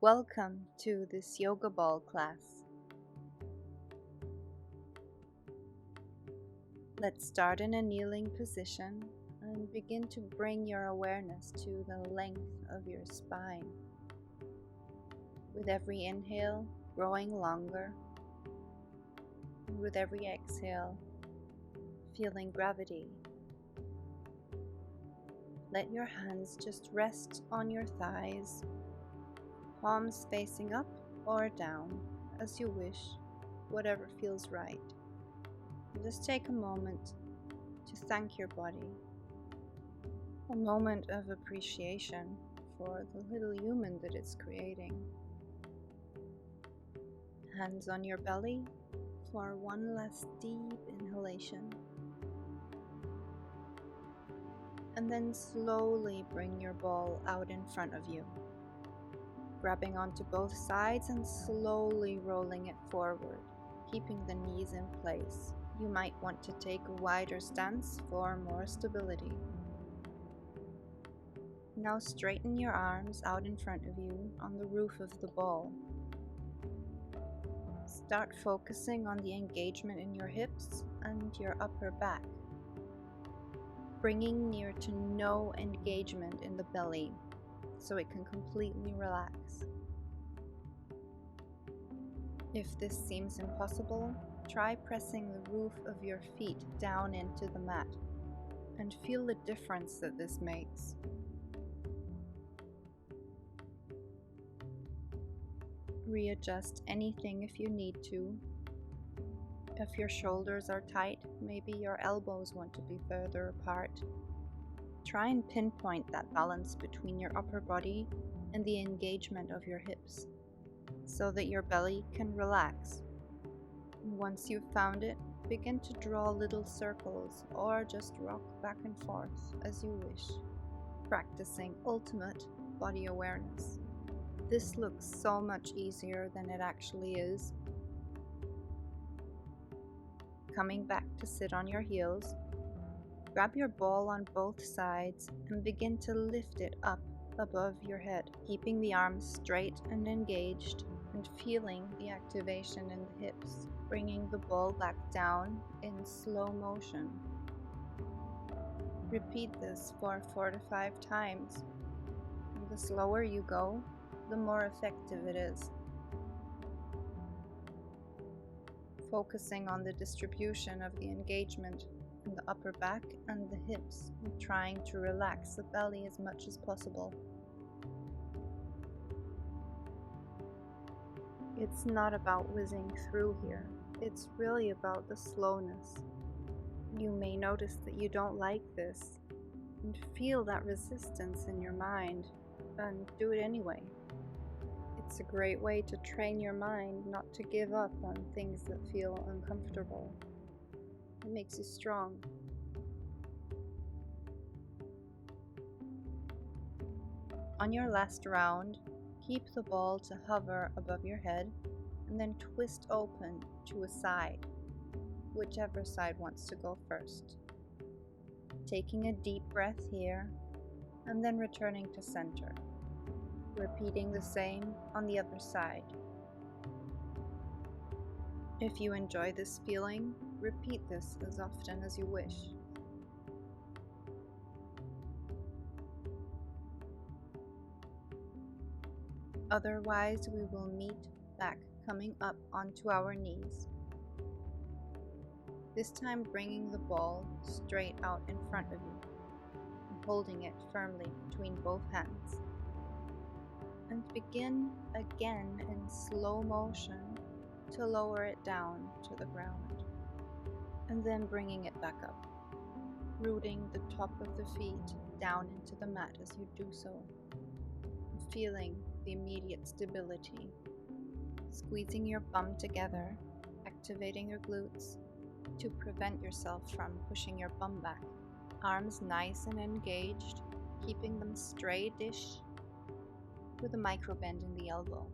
Welcome to this yoga ball class. Let's start in a kneeling position and begin to bring your awareness to the length of your spine. With every inhale, growing longer, and with every exhale, feeling gravity. Let your hands just rest on your thighs, palms facing up or down as you wish, whatever feels right. Just take a moment to thank your body, a moment of appreciation for the little human that it's creating. Hands on your belly for one last deep inhalation. And then slowly bring your ball out in front of you, grabbing onto both sides and slowly rolling it forward, keeping the knees in place. You might want to take a wider stance for more stability. Now straighten your arms out in front of you on the roof of the ball. Start focusing on the engagement in your hips and your upper back, bringing near to no engagement in the belly so it can completely relax. If this seems impossible, try pressing the roof of your feet down into the mat and feel the difference that this makes. Readjust anything if you need to. If your shoulders are tight, maybe your elbows want to be further apart. Try and pinpoint that balance between your upper body and the engagement of your hips so that your belly can relax. Once you've found it, begin to draw little circles or just rock back and forth as you wish, practicing ultimate body awareness. This looks so much easier than it actually is. Coming back to sit on your heels, grab your ball on both sides and begin to lift it up above your head, keeping the arms straight and engaged and feeling the activation in the hips, bringing the ball back down in slow motion. Repeat this for 4 to 5 times. And the slower you go, the more effective it is. Focusing on the distribution of the engagement in the upper back and the hips, and trying to relax the belly as much as possible. It's not about whizzing through here, it's really about the slowness. You may notice that you don't like this and feel that resistance in your mind, and do it anyway. It's a great way to train your mind not to give up on things that feel uncomfortable. It makes you strong. On your last round, keep the ball to hover above your head and then twist open to a side, whichever side wants to go first. Taking a deep breath here and then returning to center. Repeating the same on the other side. If you enjoy this feeling, repeat this as often as you wish. Otherwise, we will meet back coming up onto our knees. This time bringing the ball straight out in front of you and holding it firmly between both hands. And begin again in slow motion to lower it down to the ground, and then bringing it back up, rooting the top of the feet down into the mat as you do so, and feeling the immediate stability, squeezing your bum together, activating your glutes to prevent yourself from pushing your bum back, arms nice and engaged, keeping them straight-ish, with a micro bend in the elbow.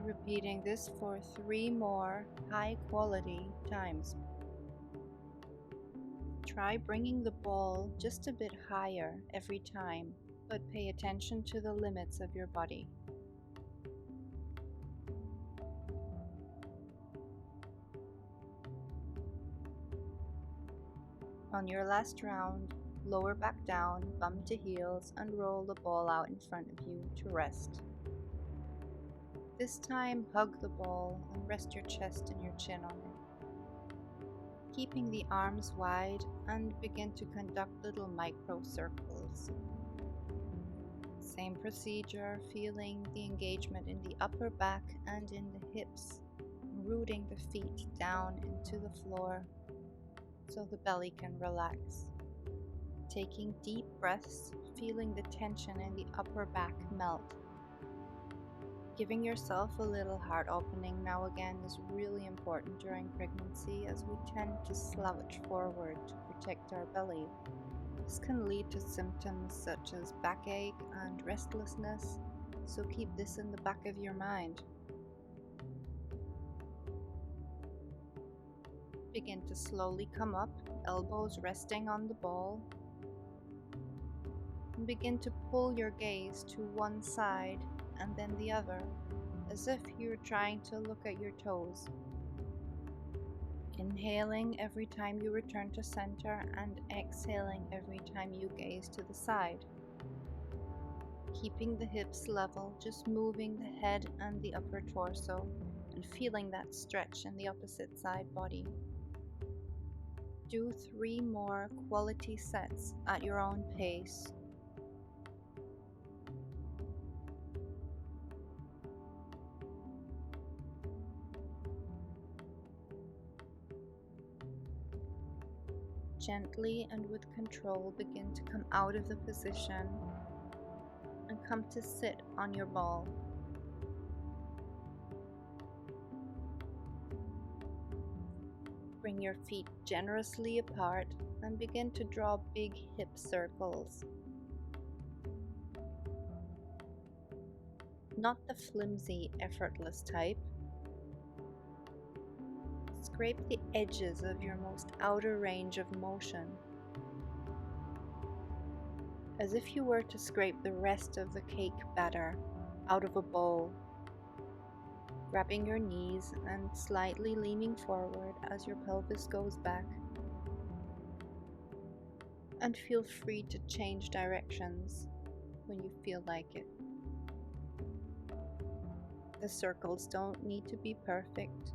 Repeating this for 3 more high quality times. Try bringing the ball just a bit higher every time but pay attention to the limits of your body. On your last round, lower back down, bum to heels, and roll the ball out in front of you to rest. This time, hug the ball and rest your chest and your chin on it. Keeping the arms wide and begin to conduct little micro circles. Same procedure, feeling the engagement in the upper back and in the hips, rooting the feet down into the floor so the belly can relax. Taking deep breaths, feeling the tension in the upper back melt. Giving yourself a little heart opening now again is really important during pregnancy, as we tend to slouch forward to protect our belly. This can lead to symptoms such as backache and restlessness, so keep this in the back of your mind. Begin to slowly come up, elbows resting on the ball, and begin to pull your gaze to one side and then the other, as if you're trying to look at your toes. Inhaling every time you return to center and exhaling every time you gaze to the side. Keeping the hips level, just moving the head and the upper torso and feeling that stretch in the opposite side body. Do 3 more quality sets at your own pace. Gently and with control begin to come out of the position and come to sit on your ball. Bring your feet generously apart and begin to draw big hip circles. Not the flimsy, effortless type. Scrape the edges of your most outer range of motion, as if you were to scrape the rest of the cake batter out of a bowl. Grabbing your knees and slightly leaning forward as your pelvis goes back. And feel free to change directions when you feel like it. The circles don't need to be perfect.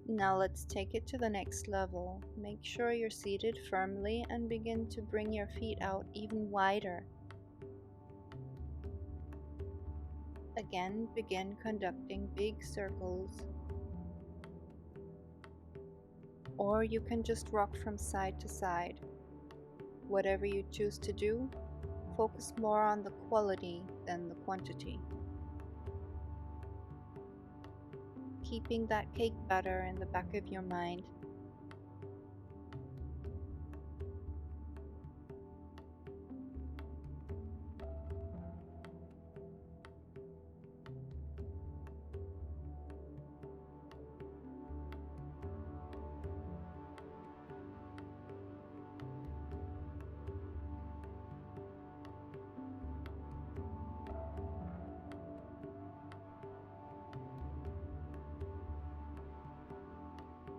Now let's take it to the next level. Make sure you're seated firmly and begin to bring your feet out even wider. Again, begin conducting big circles. Or you can just rock from side to side. Whatever you choose to do, focus more on the quality than the quantity. Keeping that cake batter in the back of your mind.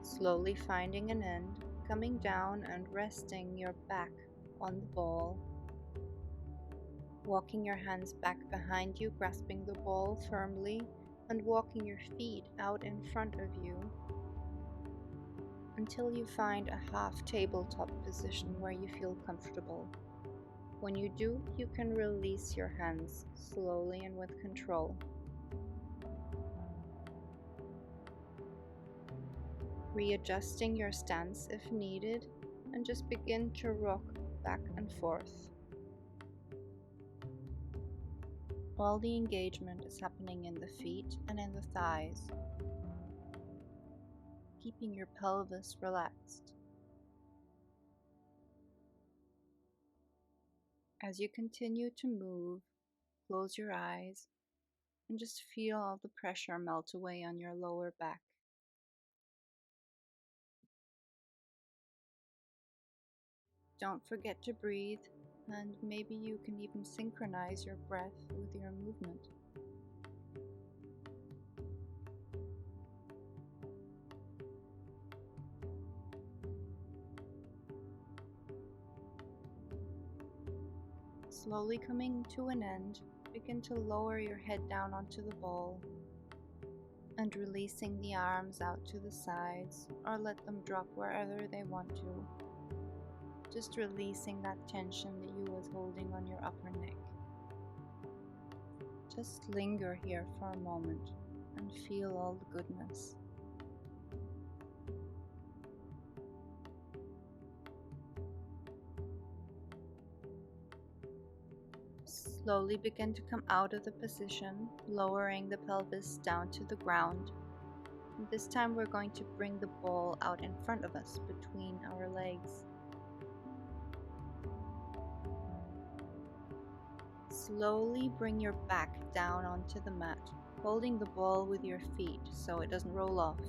Slowly finding an end, coming down and resting your back on the ball. Walking your hands back behind you, grasping the ball firmly, and walking your feet out in front of you until you find a half tabletop position where you feel comfortable. When you do, you can release your hands slowly and with control. Readjusting your stance if needed, and just begin to rock back and forth. All the engagement is happening in the feet and in the thighs. keeping your pelvis relaxed. As you continue to move, close your eyes and just feel all the pressure melt away on your lower back. Don't forget to breathe, and maybe you can even synchronize your breath with your movement. Slowly coming to an end, begin to lower your head down onto the ball and releasing the arms out to the sides, or let them drop wherever they want to. Just releasing that tension that you was holding on your upper neck. Just linger here for a moment and feel all the goodness. Slowly begin to come out of the position, lowering the pelvis down to the ground. And this time we're going to bring the ball out in front of us between our legs. Slowly bring your back down onto the mat, holding the ball with your feet so it doesn't roll off.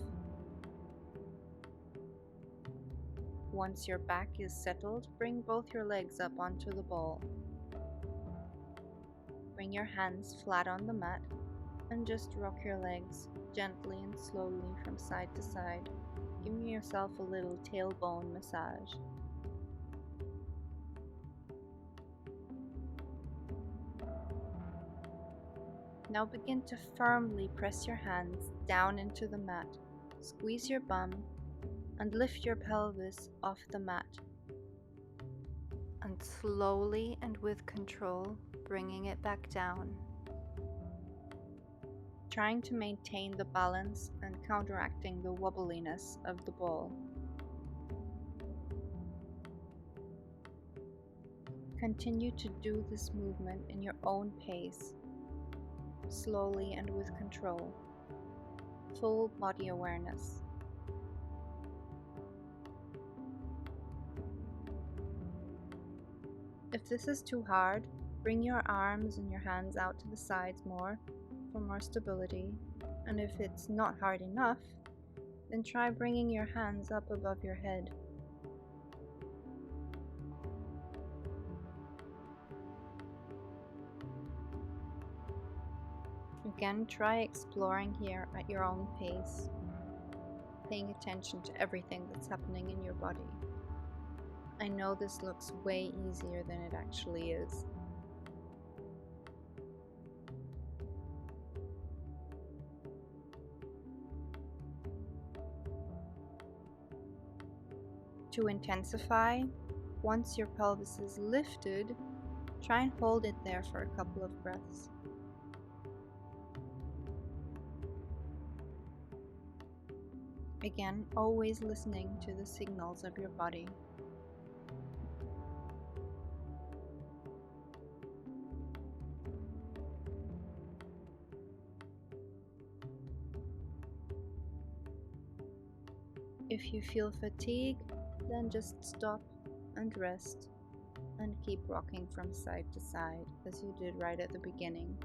Once your back is settled, bring both your legs up onto the ball. Bring your hands flat on the mat and just rock your legs gently and slowly from side to side, giving yourself a little tailbone massage. Now begin to firmly press your hands down into the mat, squeeze your bum, and lift your pelvis off the mat. And slowly and with control, bringing it back down. Trying to maintain the balance and counteracting the wobbliness of the ball. Continue to do this movement in your own pace, slowly and with control, full body awareness. If this is too hard, bring your arms and your hands out to the sides more for more stability, and if it's not hard enough, then try bringing your hands up above your head. Again, try exploring here at your own pace, paying attention to everything that's happening in your body. I know this looks way easier than it actually is. To intensify, once your pelvis is lifted, try and hold it there for a couple of breaths. Again, always listening to the signals of your body. If you feel fatigue, then just stop and rest and keep rocking from side to side as you did right at the beginning.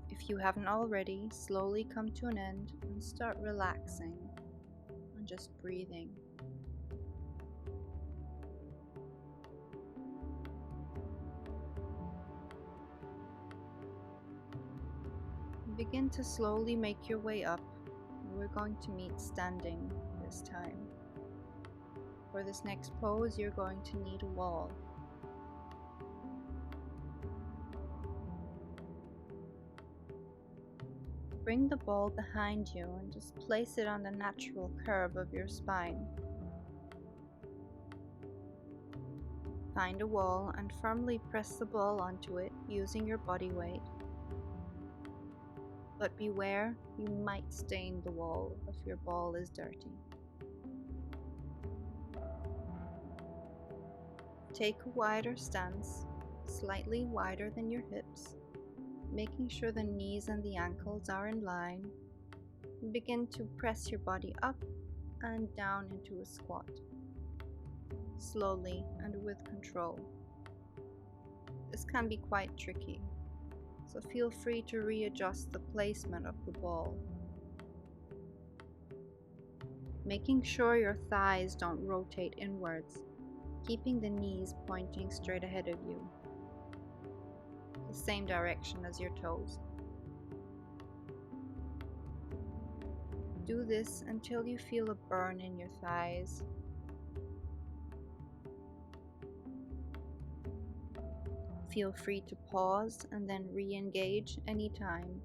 If you haven't already, slowly come to an end and start relaxing and just breathing. Begin to slowly make your way up. We're going to meet standing this time. For this next pose, you're going to need a wall. Bring the ball behind you and just place it on the natural curve of your spine. Find a wall and firmly press the ball onto it using your body weight but beware, you might stain the wall if your ball is dirty. Take a wider stance, slightly wider than your hips, making sure the knees and the ankles are in line. Begin to press your body up and down into a squat, slowly and with control. This can be quite tricky, so feel free to readjust the placement of the ball. Making sure your thighs don't rotate inwards, keeping the knees pointing straight ahead of you, the same direction as your toes. Do this until you feel a burn in your thighs. Feel free to pause and then re-engage anytime.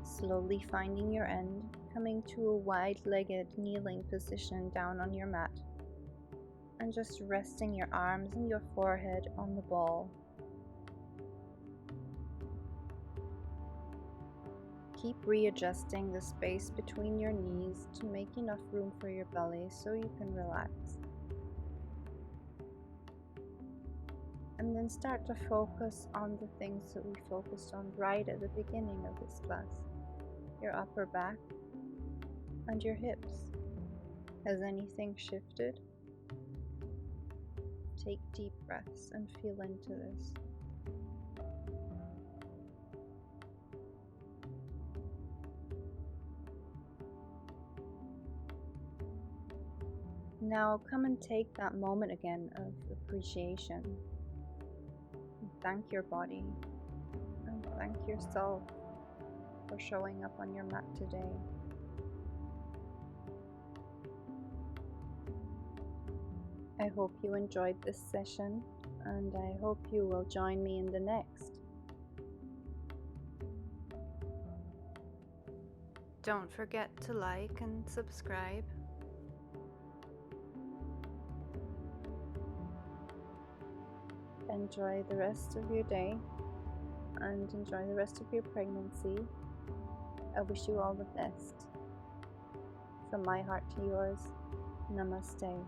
Slowly finding your end, coming to a wide-legged kneeling position down on your mat, and just resting your arms and your forehead on the ball. Keep readjusting the space between your knees to make enough room for your belly so you can relax. And then start to focus on the things that we focused on right at the beginning of this class. Your upper back and your hips. Has anything shifted? Take deep breaths and feel into this. Now come and take that moment again of appreciation. Thank your body and thank yourself for showing up on your mat today. I hope you enjoyed this session, and I hope you will join me in the next. Don't forget to like and subscribe. Enjoy the rest of your day and enjoy the rest of your pregnancy. I wish you all the best. From my heart to yours, namaste.